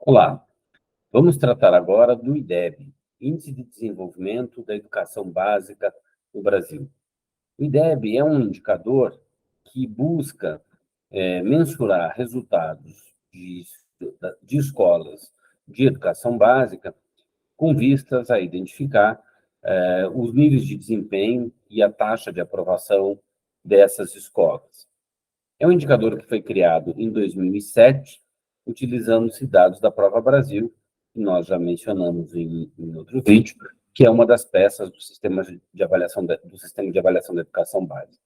Olá, vamos tratar agora do IDEB, Índice de Desenvolvimento da Educação Básica no Brasil. O IDEB é um indicador que busca mensurar resultados de escolas de educação básica com vistas a identificar os níveis de desempenho e a taxa de aprovação dessas escolas. É um indicador que foi criado em 2007, utilizando-se dados da Prova Brasil, que nós já mencionamos em outro vídeo, que é uma das peças do sistema de avaliação da educação básica.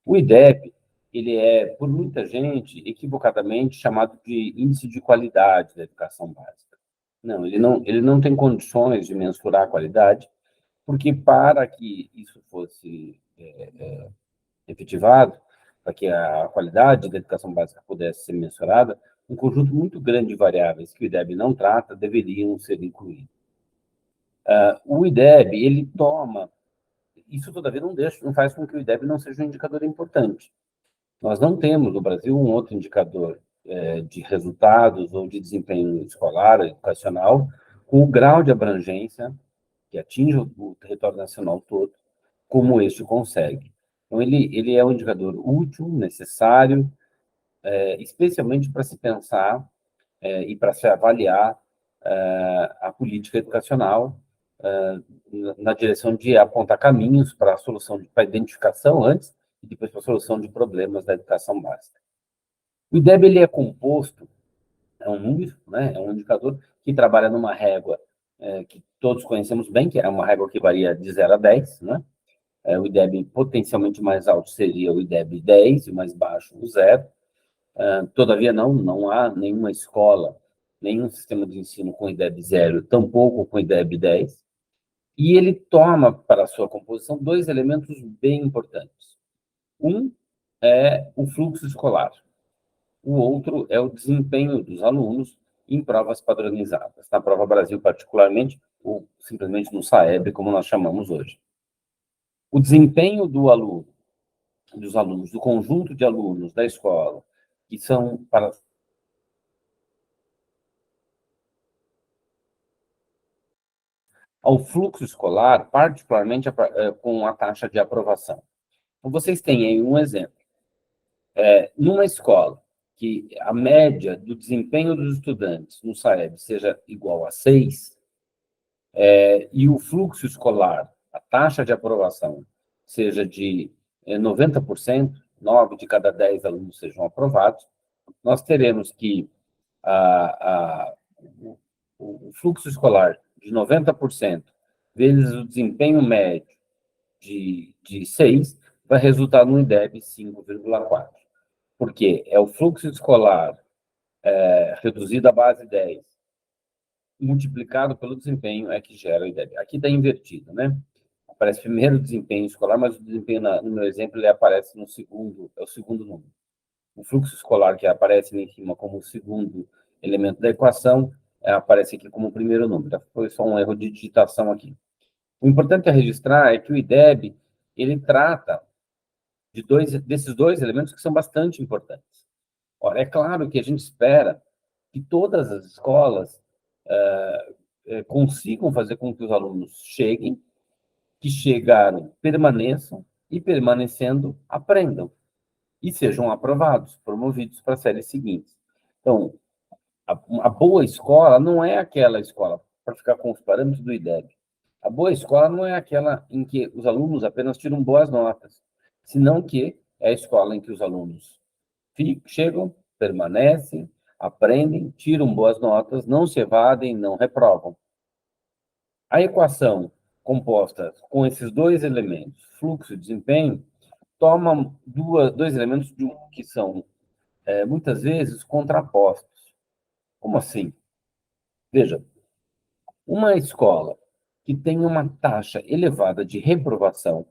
O IDEB, ele é, por muita gente, equivocadamente chamado de índice de qualidade da educação básica. Não, ele não tem condições de mensurar a qualidade, porque para que isso fosse efetivado, para que a qualidade da educação básica pudesse ser mensurada, um conjunto muito grande de variáveis que o IDEB não trata deveriam ser incluídos. O IDEB, ele toma... Isso, todavia, não faz com que o IDEB não seja um indicador importante. Nós não temos no Brasil um outro indicador de resultados ou de desempenho escolar, educacional, com o grau de abrangência que atinge o território nacional todo, como este consegue. Então, ele é um indicador útil, necessário, especialmente para se pensar e para se avaliar a política educacional na direção de apontar caminhos para a solução, para a identificação antes e depois para a solução de problemas da educação básica. O IDEB ele é composto, é um número, né, é um indicador que trabalha numa régua que todos conhecemos bem, que é uma régua que varia de 0 a 10, né? O IDEB potencialmente mais alto seria o IDEB 10, e o mais baixo o 0. Todavia, não há nenhuma escola, nenhum sistema de ensino com IDEB 0, tampouco com IDEB 10. E ele toma para a sua composição dois elementos bem importantes. Um é o fluxo escolar. O outro é o desempenho dos alunos em provas padronizadas. Na Prova Brasil, particularmente, ou simplesmente no SAEB, como nós chamamos hoje. O desempenho dos alunos, do conjunto de alunos da escola, que são para ao fluxo escolar, particularmente com a taxa de aprovação. Então, vocês têm aí um exemplo. Numa escola que a média do desempenho dos estudantes no SAEB seja igual a 6, e o fluxo escolar, a taxa de aprovação, seja de 90%, 9 de cada 10 alunos sejam aprovados, nós teremos que o fluxo escolar de 90% vezes o desempenho médio de 6 vai resultar no IDEB 5,4. Porque é o fluxo escolar reduzido à base 10 multiplicado pelo desempenho é que gera o IDEB. Aqui está invertido, né? Aparece primeiro o desempenho escolar, mas o desempenho, no meu exemplo, ele aparece no segundo, é o segundo número. O fluxo escolar, que aparece em cima como o segundo elemento da equação, aparece aqui como o primeiro número. Foi só um erro de digitação aqui. O importante a registrar é que o IDEB, ele trata desses dois elementos que são bastante importantes. Ora, é claro que a gente espera que todas as escolas consigam fazer com que os alunos cheguem, que chegaram, permaneçam e, permanecendo, aprendam e sejam aprovados, promovidos para as séries seguintes. Então, a boa escola não é aquela escola, para ficar com os parâmetros do IDEB, a boa escola não é aquela em que os alunos apenas tiram boas notas, senão que é a escola em que os alunos chegam, permanecem, aprendem, tiram boas notas, não se evadem, não reprovam. A equação composta com esses dois elementos, fluxo e desempenho, toma dois elementos que são, muitas vezes, contrapostos. Como assim? Veja, uma escola que tem uma taxa elevada de reprovação,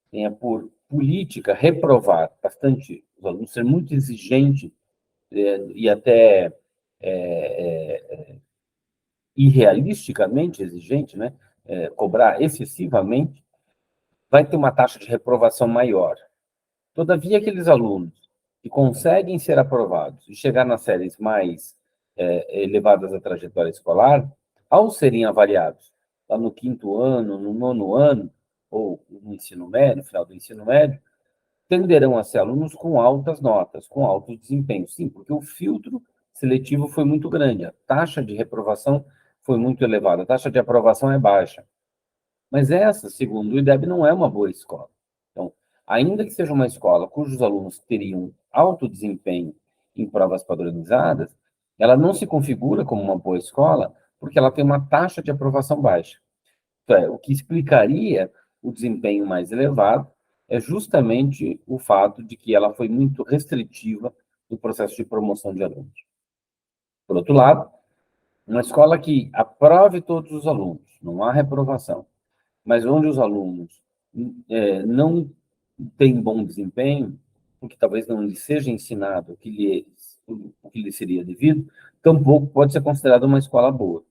tenha por política reprovar bastante os alunos, ser muito exigente e até irrealisticamente exigente, né? Cobrar excessivamente, vai ter uma taxa de reprovação maior. Todavia, aqueles alunos que conseguem ser aprovados e chegar nas séries mais elevadas à trajetória escolar, ao serem avaliados lá no quinto ano, no nono ano, ou no ensino médio, no final do ensino médio, tenderão a ser alunos com altas notas, com alto desempenho. Sim, porque o filtro seletivo foi muito grande, a taxa de reprovação foi muito elevada, a taxa de aprovação é baixa. Mas essa, segundo o IDEB, não é uma boa escola. Então, ainda que seja uma escola cujos alunos teriam alto desempenho em provas padronizadas, ela não se configura como uma boa escola porque ela tem uma taxa de aprovação baixa. Então, o que explicaria o desempenho mais elevado é justamente o fato de que ela foi muito restritiva no processo de promoção de alunos. Por outro lado, uma escola que aprove todos os alunos, não há reprovação, mas onde os alunos não têm bom desempenho, porque talvez não lhe seja ensinado o que lhe seria devido, tampouco pode ser considerada uma escola boa.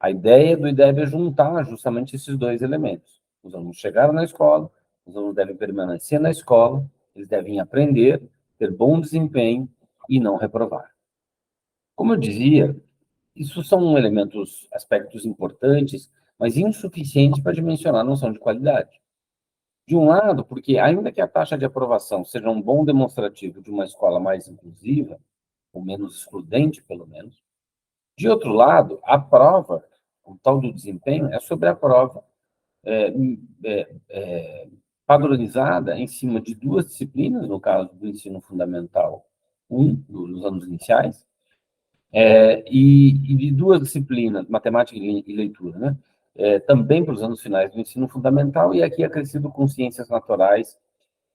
A ideia do IDEB é juntar justamente esses dois elementos. Os alunos chegaram na escola, os alunos devem permanecer na escola, eles devem aprender, ter bom desempenho e não reprovar. Como eu dizia, isso são elementos, aspectos importantes, mas insuficientes para dimensionar a noção de qualidade. De um lado, porque ainda que a taxa de aprovação seja um bom demonstrativo de uma escola mais inclusiva, ou menos excludente, pelo menos, de outro lado, a prova, o tal do desempenho, é sobre a prova é, padronizada em cima de duas disciplinas, no caso do ensino fundamental 1, nos anos iniciais, e de duas disciplinas, matemática e leitura, né? Também para os anos finais do ensino fundamental, e aqui acrescido com ciências naturais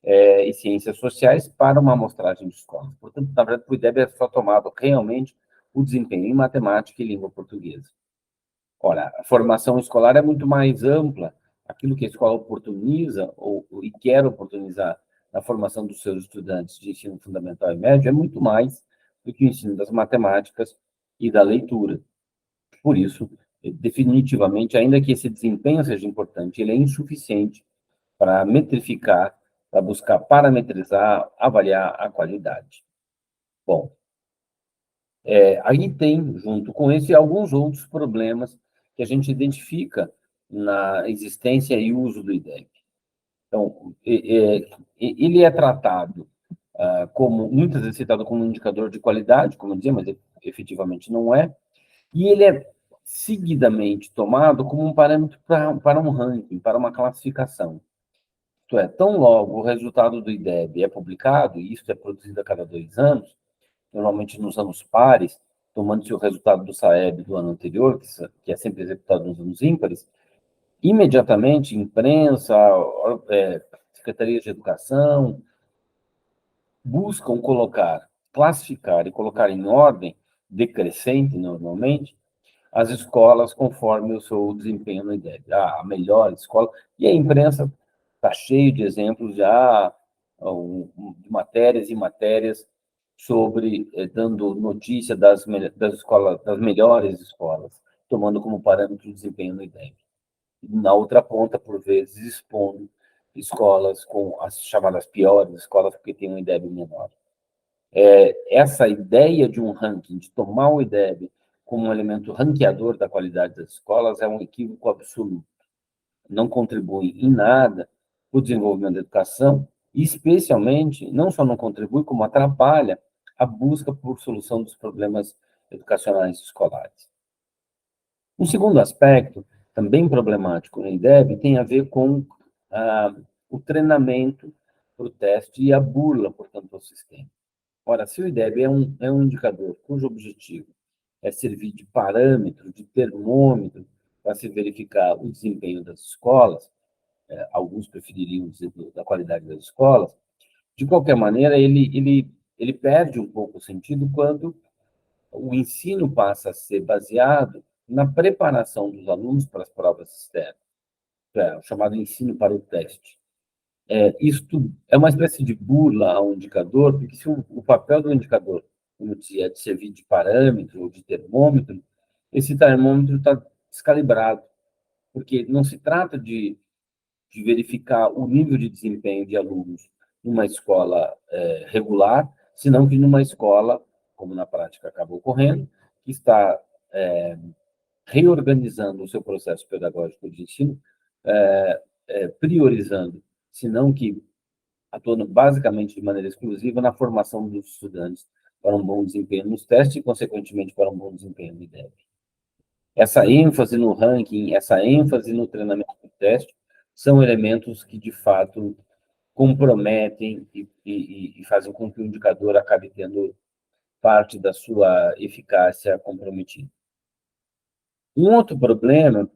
e ciências sociais para uma amostragem de escolas. Portanto, na verdade, o IDEB é só tomado realmente o desempenho em matemática e língua portuguesa. Ora, a formação escolar é muito mais ampla, aquilo que a escola oportuniza e quer oportunizar na formação dos seus estudantes de ensino fundamental e médio é muito mais do que o ensino das matemáticas e da leitura. Por isso, definitivamente, ainda que esse desempenho seja importante, ele é insuficiente para metrificar, para buscar parametrizar, avaliar a qualidade. Bom, aí tem, junto com esse, alguns outros problemas que a gente identifica na existência e uso do IDEB. Então, ele é tratado como, muitas vezes citado como um indicador de qualidade, como eu dizia, mas efetivamente não é, e ele é seguidamente tomado como um parâmetro para um ranking, para uma classificação. Isto é, tão logo o resultado do IDEB é publicado, e isso é produzido a cada 2 anos, normalmente nos anos pares, tomando-se o resultado do SAEB do ano anterior, que é sempre executado nos anos ímpares, imediatamente imprensa, secretarias de educação, buscam classificar e colocar em ordem decrescente, normalmente, as escolas conforme o seu desempenho no IDEB. A melhor escola, e a imprensa está cheio de exemplos já, de matérias e matérias sobre, dando notícia das escolas, das melhores escolas, tomando como parâmetro o desempenho no IDEB. Na outra ponta, por vezes, expondo escolas com as chamadas piores escolas, porque tem um IDEB menor. Essa ideia de um ranking, de tomar o IDEB como um elemento ranqueador da qualidade das escolas, é um equívoco absoluto. Não contribui em nada para o desenvolvimento da educação, e especialmente, não só não contribui, como atrapalha a busca por solução dos problemas educacionais escolares. Um segundo aspecto, também problemático no IDEB, tem a ver com o treinamento para o teste e a burla, portanto, ao sistema. Ora, se o IDEB é um indicador cujo objetivo é servir de parâmetro, de termômetro, para se verificar o desempenho das escolas, alguns prefeririam dizer da qualidade das escolas, de qualquer maneira, ele perde um pouco o sentido quando o ensino passa a ser baseado na preparação dos alunos para as provas externas, o chamado ensino para o teste. Isto é uma espécie de burla ao indicador, porque se o papel do indicador, como eu dizia, é de servir de parâmetro ou de termômetro, esse termômetro está descalibrado, porque não se trata de verificar o nível de desempenho de alunos numa escola regular, senão que numa escola como na prática acaba ocorrendo, que está reorganizando o seu processo pedagógico de ensino, priorizando, se não que atuando basicamente de maneira exclusiva na formação dos estudantes para um bom desempenho nos testes e, consequentemente, para um bom desempenho no IDEB. Essa ênfase no ranking, essa ênfase no treinamento do teste, são elementos que, de fato, comprometem e fazem com que o indicador acabe tendo parte da sua eficácia comprometida. Um outro problema,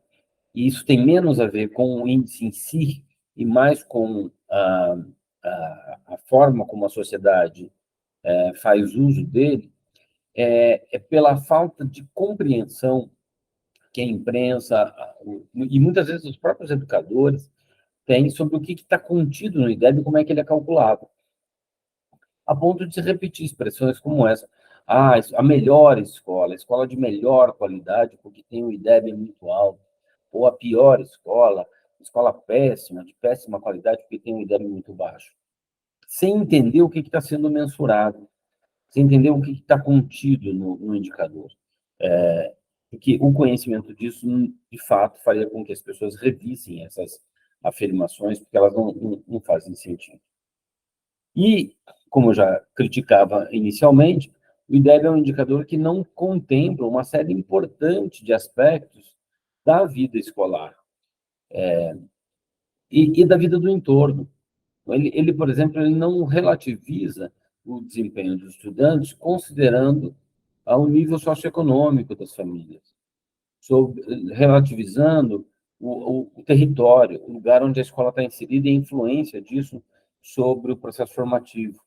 e isso tem menos a ver com o índice em si, e mais com a forma como a sociedade faz uso dele, é pela falta de compreensão que a imprensa, e muitas vezes os próprios educadores, têm sobre o que está contido no IDEB e como é que ele é calculado, a ponto de se repetir expressões como essa. A melhor escola, a escola de melhor qualidade, porque tem um IDEB muito alto, ou a pior escola, escola péssima, de péssima qualidade, porque tem um IDEB muito baixo. Sem entender o que está sendo mensurado, sem entender o que está contido no indicador. Porque o conhecimento disso, de fato, faria com que as pessoas revissem essas afirmações, porque elas não fazem sentido. E, como eu já criticava inicialmente, o IDEB é um indicador que não contempla uma série importante de aspectos da vida escolar e da vida do entorno. Por exemplo, ele não relativiza o desempenho dos estudantes considerando o nível socioeconômico das famílias, relativizando o território, o lugar onde a escola está inserida e a influência disso sobre o processo formativo.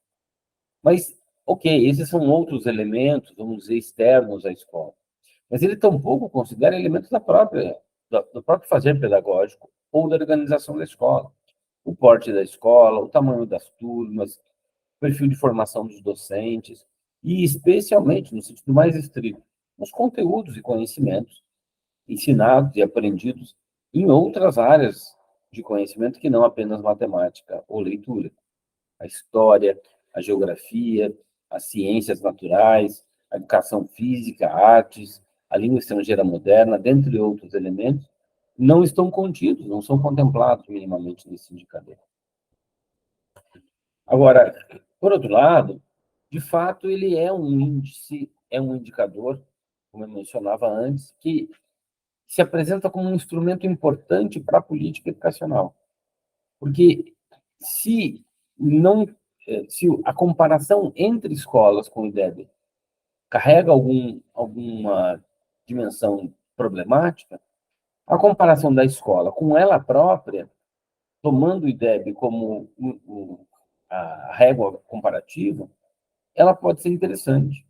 Mas, ok, esses são outros elementos, vamos dizer, externos à escola. Mas ele tampouco considera elementos do próprio fazer pedagógico ou da organização da escola. O porte da escola, o tamanho das turmas, o perfil de formação dos docentes e, especialmente, no sentido mais estrito, os conteúdos e conhecimentos ensinados e aprendidos em outras áreas de conhecimento que não apenas matemática ou leitura. A história, a geografia, as ciências naturais, a educação física, artes, a língua estrangeira moderna, dentre outros elementos, não estão contidos, não são contemplados minimamente nesse indicador. Agora, por outro lado, de fato, ele é um índice, é um indicador, como eu mencionava antes, que se apresenta como um instrumento importante para a política educacional. Porque se não, se a comparação entre escolas com o IDEB carrega alguma dimensão problemática, a comparação da escola com ela própria, tomando o IDEB como a régua comparativa, ela pode ser interessante.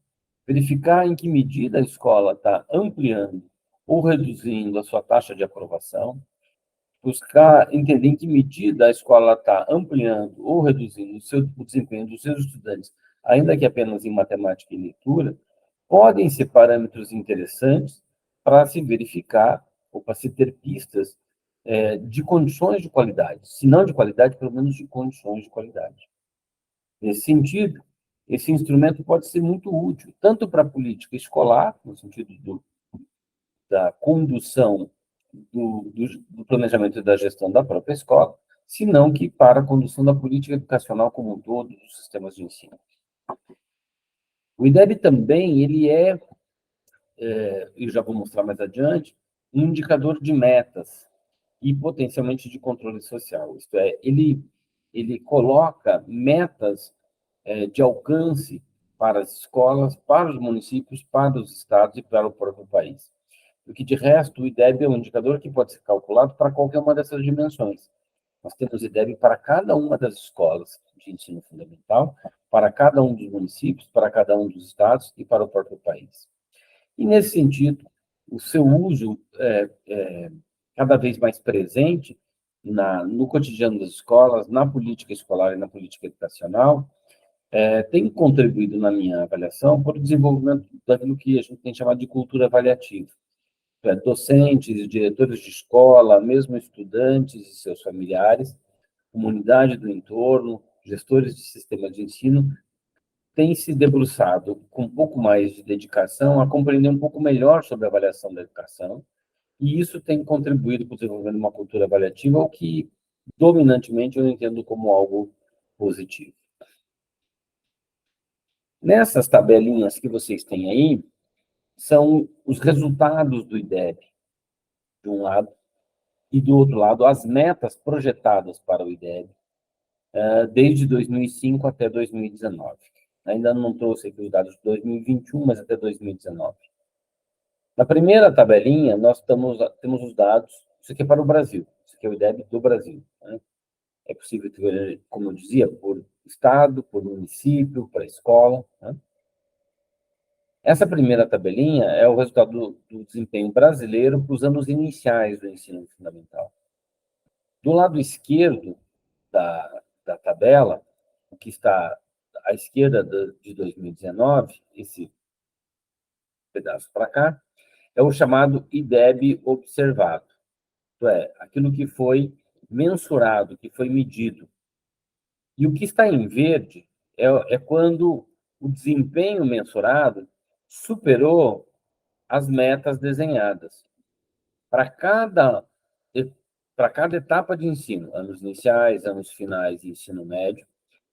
Verificar em que medida a escola está ampliando ou reduzindo a sua taxa de aprovação, buscar entender em que medida a escola está ampliando ou reduzindo o desempenho dos seus estudantes, ainda que apenas em matemática e leitura, podem ser parâmetros interessantes para se verificar ou para se ter pistas de condições de qualidade, se não de qualidade, pelo menos de condições de qualidade. Nesse sentido, esse instrumento pode ser muito útil, tanto para a política escolar, no sentido da condução do planejamento e da gestão da própria escola, senão que para a condução da política educacional como um todo, dos sistemas de ensino. O IDEB também, ele eu já vou mostrar mais adiante, um indicador de metas e potencialmente de controle social. Isto é, ele coloca metas de alcance para as escolas, para os municípios, para os estados e para o próprio país. Porque, de resto, o IDEB é um indicador que pode ser calculado para qualquer uma dessas dimensões. Nós temos IDEB para cada uma das escolas de ensino fundamental, para cada um dos municípios, para cada um dos estados e para o próprio país. E, nesse sentido, o seu uso cada vez mais presente no cotidiano das escolas, na política escolar e na política educacional, tem contribuído, na minha avaliação, para o desenvolvimento daquilo que a gente tem chamado de cultura avaliativa. Docentes, diretores de escola, mesmo estudantes e seus familiares, comunidade do entorno, gestores de sistemas de ensino, tem se debruçado com um pouco mais de dedicação a compreender um pouco melhor sobre a avaliação da educação, e isso tem contribuído para o desenvolvimento de uma cultura avaliativa, o que, dominantemente, eu entendo como algo positivo. Nessas tabelinhas que vocês têm aí, são os resultados do IDEB, de um lado, e do outro lado, as metas projetadas para o IDEB, desde 2005 até 2019. Ainda não trouxe aqui os dados de 2021, mas até 2019. Na primeira tabelinha, nós temos os dados, isso aqui é para o Brasil, isso aqui é o IDEB do Brasil. Né? É possível ver, como eu dizia, por estado, por município, para escola. Né? Essa primeira tabelinha é o resultado do desempenho brasileiro para os anos iniciais do ensino fundamental. Do lado esquerdo da tabela, o que está à esquerda de 2019, esse pedaço para cá, é o chamado IDEB observado. Isto é, aquilo que foi mensurado, que foi medido. E o que está em verde é quando o desempenho mensurado superou as metas desenhadas. Para cada etapa de ensino, anos iniciais, anos finais e ensino médio,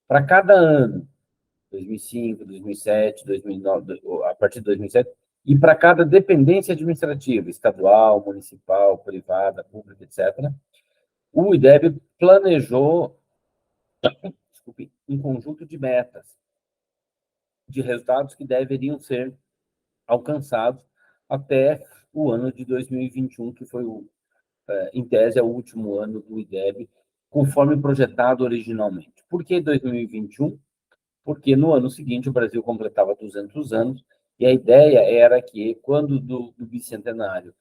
para cada ano, 2005, 2007, 2009, a partir de 2007, e para cada dependência administrativa, estadual, municipal, privada, pública, etc., o IDEB planejou, desculpe, um conjunto de metas, de resultados que deveriam ser alcançados até o ano de 2021, que foi, em tese, é o último ano do IDEB, conforme projetado originalmente. Por que 2021? Porque no ano seguinte o Brasil completava 200 anos, e a ideia era que, quando do bicentenário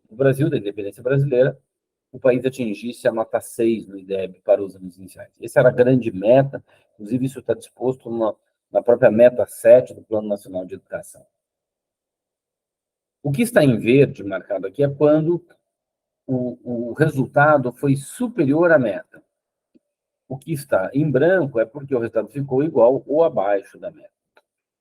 do Brasil, da independência brasileira, o país atingisse a nota 6 no IDEB para os anos iniciais. Essa era a grande meta, inclusive isso está disposto na própria meta 7 do Plano Nacional de Educação. O que está em verde marcado aqui é quando o resultado foi superior à meta. O que está em branco é porque o resultado ficou igual ou abaixo da meta.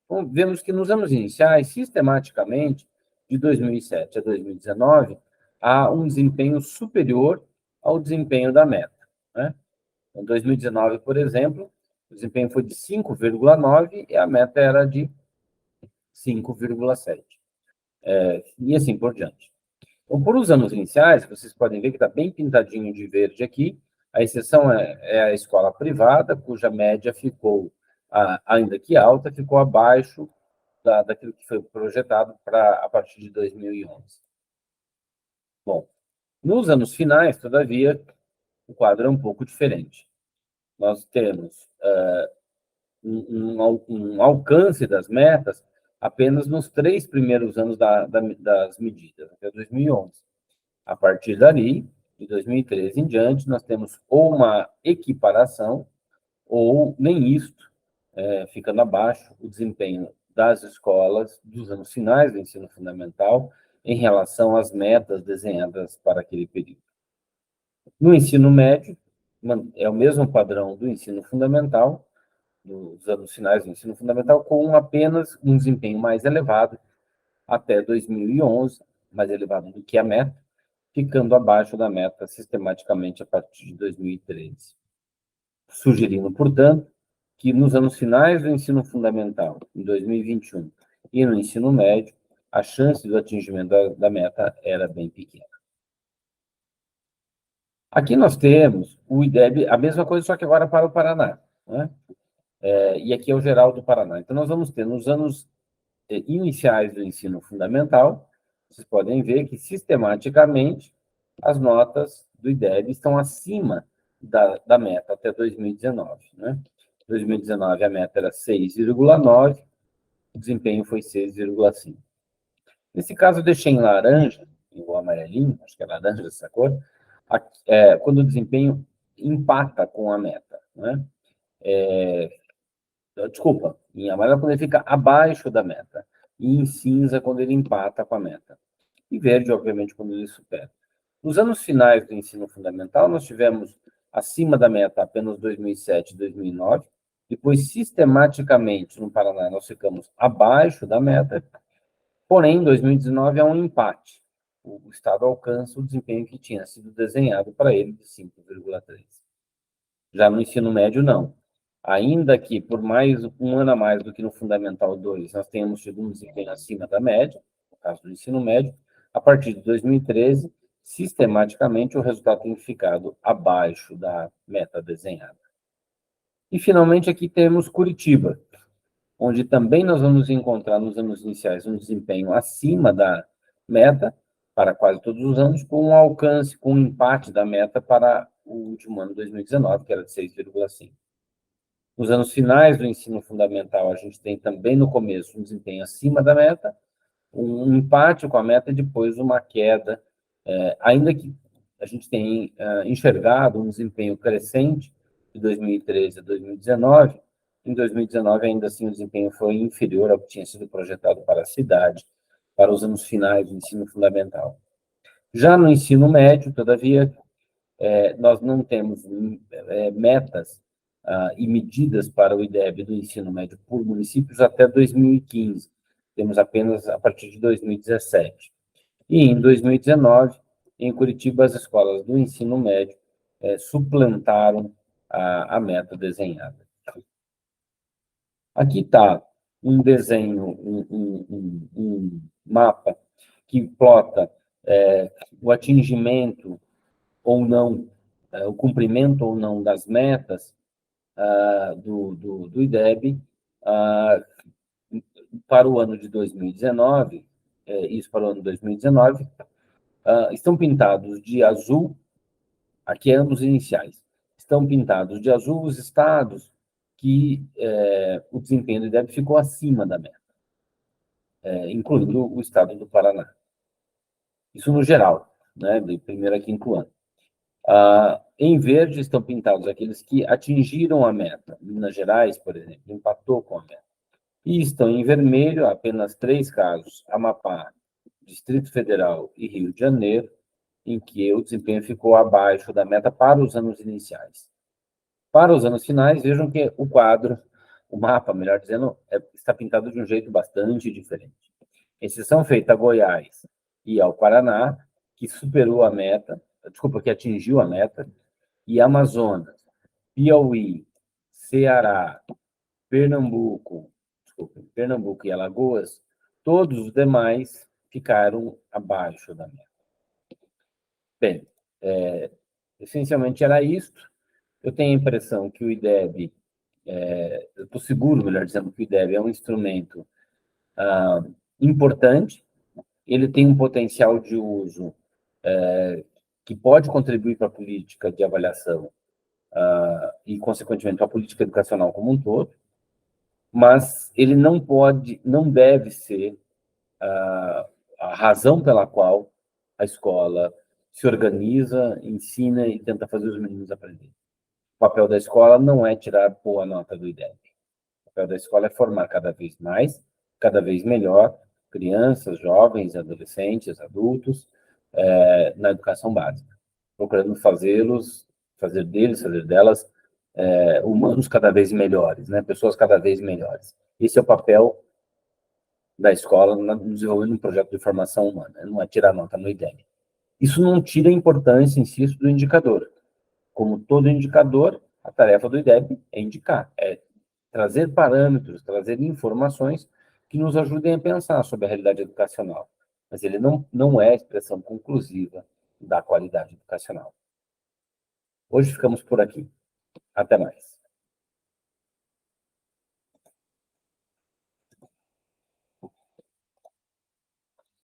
Então, vemos que nos anos iniciais, sistematicamente, de 2007 a 2019, há um desempenho superior ao desempenho da meta. Né? Em 2019, por exemplo, o desempenho foi de 5,9 e a meta era de 5,7. E assim por diante. Então, por os anos iniciais, vocês podem ver que está bem pintadinho de verde aqui. A exceção é a escola privada, cuja média ficou, ainda que alta, ficou abaixo daquilo que foi projetado a partir de 2011. Bom, nos anos finais, todavia, o quadro é um pouco diferente. Nós temos um alcance das metas apenas nos 3 primeiros anos das medidas, até 2011. A partir dali, de 2013 em diante, nós temos ou uma equiparação, ou nem isto, ficando abaixo o desempenho das escolas dos anos finais do ensino fundamental em relação às metas desenhadas para aquele período. No ensino médio, é o mesmo padrão do ensino fundamental, dos anos finais do ensino fundamental, com apenas um desempenho mais elevado até 2011, mais elevado do que a meta, ficando abaixo da meta sistematicamente a partir de 2013. Sugerindo, portanto, que nos anos finais do ensino fundamental, em 2021, e no ensino médio, a chance do atingimento da meta era bem pequena. Aqui nós temos o IDEB, a mesma coisa, só que agora para o Paraná. Né? E aqui é o geral do Paraná. Então, nós vamos ter, nos anos iniciais do ensino fundamental, vocês podem ver que, sistematicamente, as notas do IDEB estão acima da meta até 2019. Né? Em 2019, a meta era 6,9, o desempenho foi 6,5. Nesse caso, eu deixei em laranja, ou amarelinho, acho que é laranja essa cor, quando o desempenho empata com a meta. Né? Desculpa, em amarelo quando ele fica abaixo da meta, e em cinza quando ele empata com a meta, e verde, obviamente, quando ele supera. Nos anos finais do ensino fundamental, nós tivemos acima da meta apenas 2007 e 2009, Depois, sistematicamente, no Paraná, nós ficamos abaixo da meta, porém, em 2019 há um empate. O Estado alcança o desempenho que tinha sido desenhado para ele, de 5,3. Já no ensino médio, não. Ainda que por mais um ano a mais do que no Fundamental 2, nós tenhamos tido um desempenho acima da média, no caso do ensino médio, a partir de 2013, sistematicamente o resultado tem ficado abaixo da meta desenhada. E, finalmente, aqui temos Curitiba, onde também nós vamos encontrar nos anos iniciais um desempenho acima da meta, para quase todos os anos, com um alcance, com um empate da meta para o último ano, 2019, que era de 6,5. Nos anos finais do ensino fundamental, a gente tem também no começo um desempenho acima da meta, um empate com a meta e depois uma queda, ainda que a gente tenha enxergado um desempenho crescente de 2013 a 2019, em 2019 ainda assim o desempenho foi inferior ao que tinha sido projetado para a cidade, para os anos finais do ensino fundamental. Já no ensino médio, todavia, nós não temos metas e medidas para o IDEB do ensino médio por municípios até 2015. Temos apenas a partir de 2017. E em 2019, em Curitiba, as escolas do ensino médio suplantaram a meta desenhada. Aqui está um desenho, um mapa que plota o atingimento ou não, o cumprimento ou não das metas do IDEB para o ano de 2019, isso para o ano de 2019, estão pintados de azul, aqui é ambos iniciais, estão pintados de azul os estados que o desempenho do IDEB ficou acima da meta, incluindo o estado do Paraná. Isso no geral, né, primeiro aqui incluindo. Em verde estão pintados aqueles que atingiram a meta. Minas Gerais, por exemplo, empatou com a meta. E estão em vermelho apenas 3 casos: Amapá, Distrito Federal e Rio de Janeiro, em que o desempenho ficou abaixo da meta para os anos iniciais. Para os anos finais, vejam que o quadro, o mapa, melhor dizendo, está pintado de um jeito bastante diferente. Exceção feita a Goiás e ao Paraná, que superou a meta, que atingiu a meta, e Amazonas, Piauí, Ceará, Pernambuco e Alagoas, todos os demais ficaram abaixo da meta. Bem, essencialmente era isto. Eu tenho a impressão que o IDEB, eu estou seguro, melhor dizendo, que o IDEB é um instrumento importante, ele tem um potencial de uso que pode contribuir para a política de avaliação e, consequentemente, para a política educacional como um todo, mas ele não deve ser a razão pela qual a escola se organiza, ensina e tenta fazer os meninos aprenderem. O papel da escola não é tirar boa nota do IDEB. O papel da escola é formar cada vez mais, cada vez melhor, crianças, jovens, adolescentes, adultos, na educação básica, procurando fazer delas, humanos cada vez melhores, né? Pessoas cada vez melhores. Esse é o papel da escola no desenvolvimento de um projeto de formação humana, não é tirar nota no IDEB. Isso não tira a importância, insisto, do indicador. Como todo indicador, a tarefa do IDEB é indicar, é trazer parâmetros, trazer informações que nos ajudem a pensar sobre a realidade educacional. Mas ele não é a expressão conclusiva da qualidade educacional. Hoje ficamos por aqui. Até mais.